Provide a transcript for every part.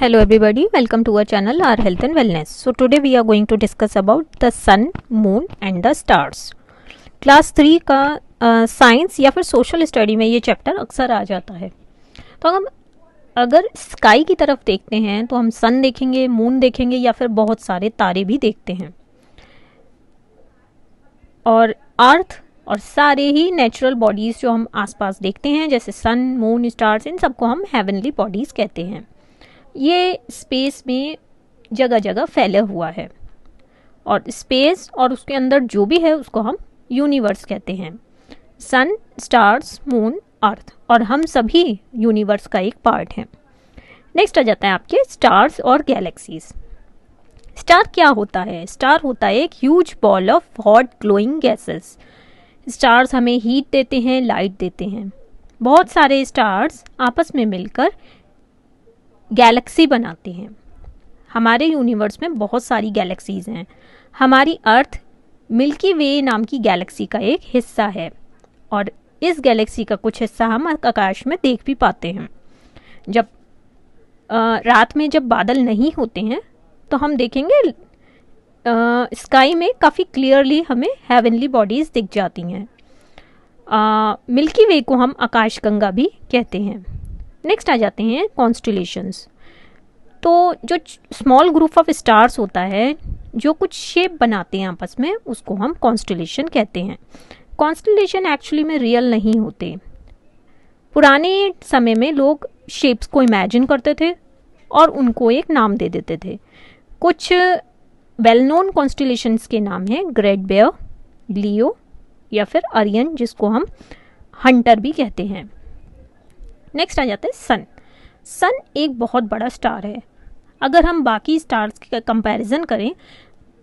Hello everybody, welcome to our channel Our Health and Wellness. So today we are going to discuss about the sun, moon and the stars. Class 3 का science या फिर social study में ये chapter अक्सर आ जाता है। तो हम अगर स्काई की तरफ देखते हैं तो हम सन देखेंगे, मून देखेंगे या फिर बहुत सारे तारे भी देखते हैं। और अर्थ और सारे ही नेचुरल बॉडीज़ जो हम आसपास देखते हैं जैसे सन, मून, स्टार्स, इन सबको हम हेवनली बॉडीज़ कहते हैं। ये स्पेस में जगह जगह फैला हुआ है और स्पेस और उसके अंदर जो भी है उसको हम यूनिवर्स कहते हैं। सन, स्टार्स, मून, अर्थ और हम सभी यूनिवर्स का एक पार्ट हैं। नेक्स्ट आ जाता है आपके स्टार्स और गैलेक्सीज। स्टार क्या होता है? स्टार होता है एक huge ball of hot glowing gases. Stars हमें हीट देते हैं, लाइट देते हैं। बहुत सारे स्टार्स आपस में मिलकर गैलेक्सी बनाते हैं। हमारे यूनिवर्स में बहुत सारी गैलेक्सीज हैं। हमारी अर्थ मिल्की वे नाम की गैलेक्सी का एक हिस्सा है और इस गैलेक्सी का कुछ हिस्सा हम आकाश में देख भी पाते हैं। जब रात में जब बादल नहीं होते हैं तो हम देखेंगे स्काई में काफ़ी क्लियरली हमें हेवनली बॉडीज़ दिख जाती हैं। मिल्की वे को हम आकाशगंगा भी कहते हैं। नेक्स्ट आ जाते हैं कॉन्स्टलेशंस। तो जो स्मॉल ग्रुप ऑफ स्टार्स होता है जो कुछ शेप बनाते हैं आपस में, उसको हम कॉन्स्टलेशन कहते हैं। कॉन्स्टलेशन एक्चुअली में रियल नहीं होते। पुराने समय में लोग शेप्स को इमेजिन करते थे और उनको एक नाम दे देते थे। कुछ वेल नोन कॉन्स्टलेशंस के नाम हैं ग्रेट बेयर, लियो या फिर अरियन, जिसको हम हंटर भी कहते हैं। नेक्स्ट आ जाता है सन। सन एक बहुत बड़ा स्टार है। अगर हम बाकी स्टार्स का कंपैरिजन करें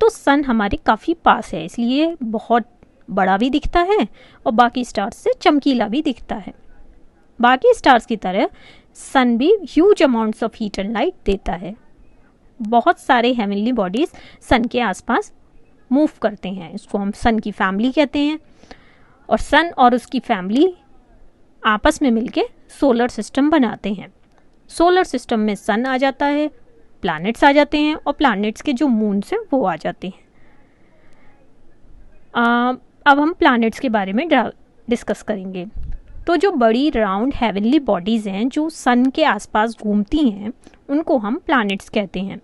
तो सन हमारे काफ़ी पास है, इसलिए बहुत बड़ा भी दिखता है और बाकी स्टार्स से चमकीला भी दिखता है। बाकी स्टार्स की तरह सन भी huge amounts of heat and light देता है। बहुत सारे हेवनली बॉडीज़ सन के आसपास मूव करते हैं, इसको हम सन की फैमिली कहते हैं। और सन और उसकी फैमिली आपस में मिलके सोलर सिस्टम बनाते हैं। सोलर सिस्टम में सन आ जाता है, प्लैनेट्स आ जाते हैं और प्लैनेट्स के जो मून्स हैं वो आ जाते हैं। अब हम प्लैनेट्स के बारे में डिस्कस करेंगे। तो जो बड़ी राउंड हेवनली बॉडीज़ हैं जो सन के आसपास घूमती हैं उनको हम प्लैनेट्स कहते हैं।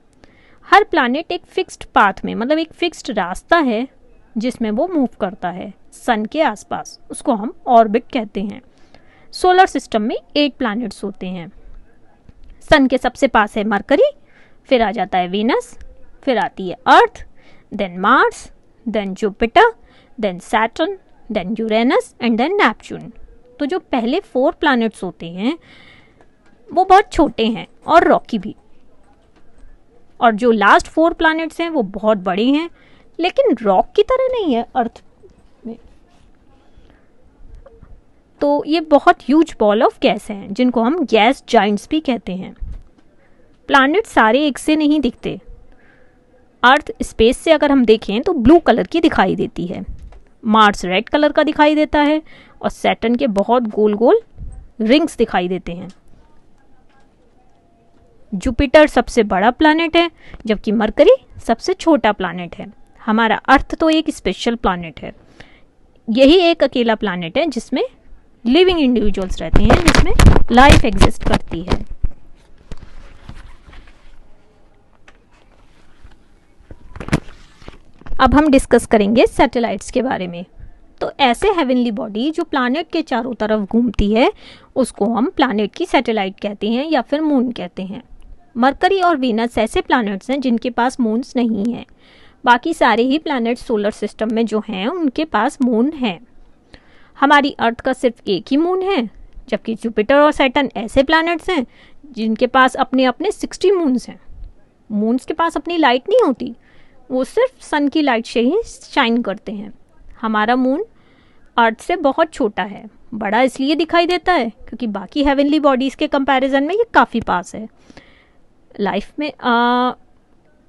हर प्लैनेट एक फिक्स्ड पाथ में, मतलब एक फिक्स्ड रास्ता है जिसमें वो मूव करता है सन के आसपास, उसको हम ऑर्बिट कहते हैं। सोलर सिस्टम में 8 प्लैनेट्स होते हैं। सन के सबसे पास है मरकरी, फिर आ जाता है वीनस, फिर आती है Earth, then Mars, then Jupiter, then Saturn, then Uranus and then Neptune. तो जो पहले 4 प्लैनेट्स होते हैं वो बहुत छोटे हैं और रॉकी भी, और जो लास्ट 4 प्लैनेट्स हैं वो बहुत बड़े हैं लेकिन रॉक की तरह नहीं है अर्थ में। तो ये बहुत ह्यूज बॉल ऑफ गैस हैं जिनको हम गैस जाइंट्स भी कहते हैं। प्लैनेट सारे एक से नहीं दिखते। अर्थ स्पेस से अगर हम देखें तो ब्लू कलर की दिखाई देती है, मार्स रेड कलर का दिखाई देता है और सैटर्न के बहुत गोल गोल रिंग्स दिखाई देते हैं। जुपिटर सबसे बड़ा प्लैनेट है जबकि मरकरी सबसे छोटा प्लैनेट है। हमारा अर्थ तो एक स्पेशल प्लैनेट है। यही एक अकेला प्लैनेट है जिसमें लिविंग इंडिविजुअल्स रहते हैं, जिसमें लाइफ एग्जिस्ट करती है। अब हम डिस्कस करेंगे सैटेलाइट्स के बारे में। तो ऐसे हेवनली बॉडी जो प्लैनेट के चारों तरफ घूमती है उसको हम प्लैनेट की सैटेलाइट कहते हैं या फिर मून कहते हैं। मरकरी और वीनस ऐसे प्लैनेट्स हैं जिनके पास मून्स नहीं हैं। बाकी सारे ही प्लैनेट्स सोलर सिस्टम में जो हैं उनके पास मून हैं। हमारी अर्थ का सिर्फ एक ही मून है, जबकि जुपिटर और सैटर्न ऐसे प्लैनेट्स हैं जिनके पास अपने अपने 60 मून्स हैं। मून्स के पास अपनी लाइट नहीं होती, वो सिर्फ सन की लाइट से ही शाइन करते हैं। हमारा मून अर्थ से बहुत छोटा है, बड़ा इसलिए दिखाई देता है क्योंकि बाकी हेवनली बॉडीज़ के कंपैरिजन में ये काफ़ी पास है। लाइफ में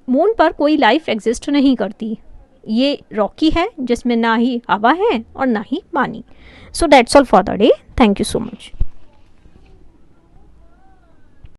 मून पर कोई लाइफ एग्जिस्ट नहीं करती। ये रॉकी है जिसमें ना ही हवा है और ना ही पानी। So that's all for the day. Thank you so much.